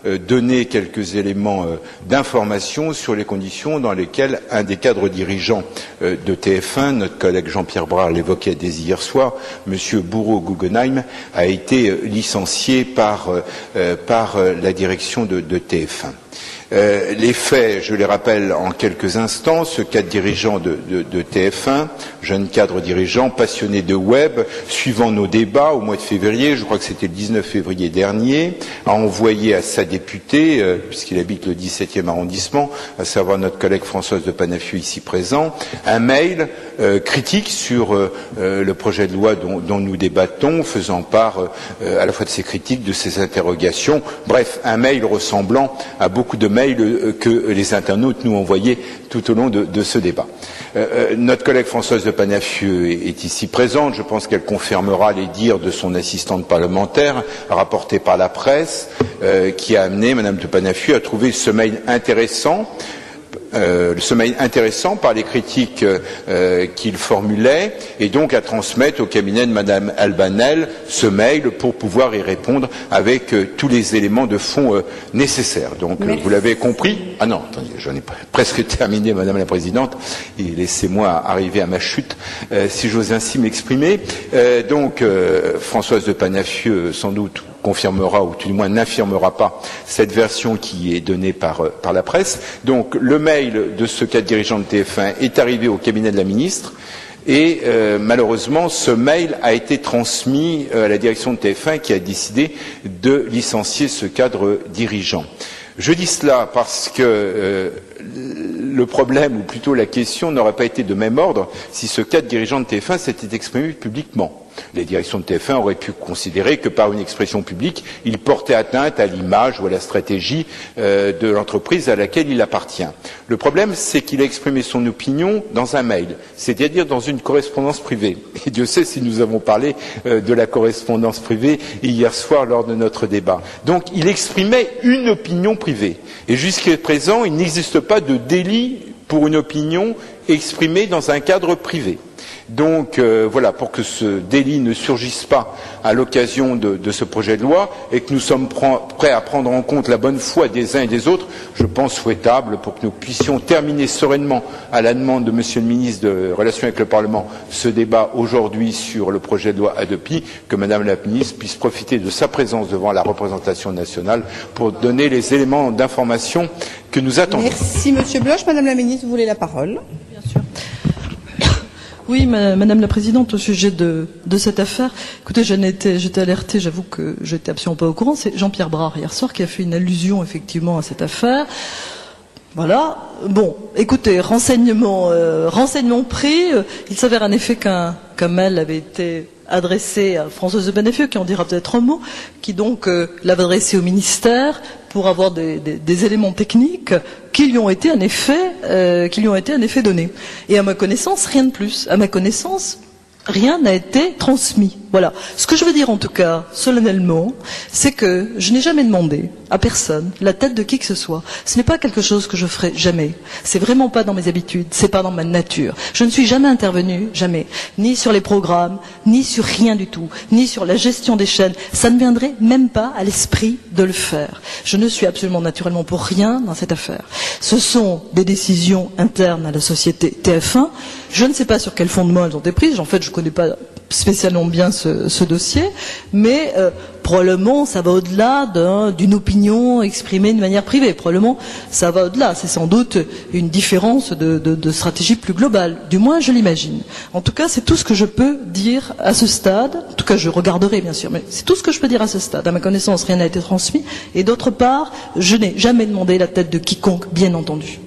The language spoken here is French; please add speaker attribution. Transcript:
Speaker 1: donner quelques éléments d'information sur les conditions dans lesquelles un des cadres dirigeants de TF1, notre collègue Jean-Pierre Brard l'évoquait dès hier soir, Monsieur Bourreau-Guggenheim, a été licencié par la direction de TF1. Les faits, je les rappelle en quelques instants, ce cadre dirigeant de TF1, jeune cadre dirigeant, passionné de web, suivant nos débats au mois de février, je crois que c'était le 19 février dernier, a envoyé à sa députée, puisqu'il habite le 17e arrondissement, à savoir notre collègue Françoise de Panafieux ici présent, un mail critique sur le projet de loi dont nous débattons, faisant part à la fois de ses critiques, de ses interrogations, bref, un mail ressemblant à beaucoup de mails que les internautes nous envoyaient tout au long de ce débat. Notre collègue Françoise de Panafieux est ici présente. Je pense qu'elle confirmera les dires de son assistante parlementaire, rapportée par la presse, qui a amené Madame de Panafieux à trouver ce mail intéressant. Par les critiques qu'il formulait et donc à transmettre au cabinet de Madame Albanel ce mail pour pouvoir y répondre avec tous les éléments de fond nécessaires. Donc vous l'avez compris. Ah non, attendez, j'en ai presque terminé, Madame la Présidente, et laissez-moi arriver à ma chute, si j'ose ainsi m'exprimer. Françoise de Panafieux, sans doute, confirmera ou tout du moins n'infirmera pas cette version qui est donnée par la presse. Donc le mail de ce cadre dirigeant de TF1 est arrivé au cabinet de la ministre et malheureusement ce mail a été transmis à la direction de TF1 qui a décidé de licencier ce cadre dirigeant. Je dis cela parce que le problème, ou plutôt la question, n'aurait pas été de même ordre si ce cadre dirigeant de TF1 s'était exprimé publiquement. Les directions de TF1 auraient pu considérer que par une expression publique, il portait atteinte à l'image ou à la stratégie de l'entreprise à laquelle il appartient. Le problème, c'est qu'il a exprimé son opinion dans un mail, c'est-à-dire dans une correspondance privée. Et Dieu sait si nous avons parlé de la correspondance privée hier soir lors de notre débat. Donc, il exprimait une opinion privée. Et jusqu'à présent, il n'existe pas de délit pour une opinion exprimée dans un cadre privé. Donc voilà, pour que ce délit ne surgisse pas à l'occasion de ce projet de loi et que nous sommes prêts à prendre en compte la bonne foi des uns et des autres, je pense souhaitable pour que nous puissions terminer sereinement à la demande de Monsieur le ministre de Relations avec le Parlement ce débat aujourd'hui sur le projet de loi Hadopi, que Madame la ministre puisse profiter de sa présence devant la représentation nationale pour donner les éléments d'information que nous attendons.
Speaker 2: Merci Monsieur Bloch. Madame la ministre, vous voulez la parole?
Speaker 3: Bien sûr. Oui, Madame la Présidente, au sujet de cette affaire, écoutez, j'étais alertée, j'avoue que j'étais absolument pas au courant, c'est Jean-Pierre Brard hier soir qui a fait une allusion effectivement à cette affaire. Voilà. Bon, écoutez, renseignement pris, il s'avère en effet qu'un mail avait été adressé à Françoise de Panafieux, qui en dira peut-être un mot, qui donc l'avait adressé au ministère pour avoir des éléments techniques qui lui ont été en effet donnés. Et à ma connaissance, rien de plus. À ma connaissance, rien n'a été transmis. Voilà. Ce que je veux dire en tout cas, solennellement, c'est que je n'ai jamais demandé à personne la tête de qui que ce soit. Ce n'est pas quelque chose que je ferai jamais. C'est vraiment pas dans mes habitudes, c'est pas dans ma nature. Je ne suis jamais intervenue, jamais, ni sur les programmes, ni sur rien du tout, ni sur la gestion des chaînes. Ça ne viendrait même pas à l'esprit de le faire. Je ne suis absolument naturellement pour rien dans cette affaire. Ce sont des décisions internes à la société TF1. Je ne sais pas sur quel fondement elles ont été prises. En fait, je connais pas spécialement bien ce dossier, mais probablement ça va au-delà d'une opinion exprimée de manière privée. Probablement ça va au-delà. C'est sans doute une différence de stratégie plus globale. Du moins, je l'imagine. En tout cas, c'est tout ce que je peux dire à ce stade. En tout cas, je regarderai bien sûr, mais c'est tout ce que je peux dire à ce stade. À ma connaissance, rien n'a été transmis. Et d'autre part, je n'ai jamais demandé la tête de quiconque, bien entendu.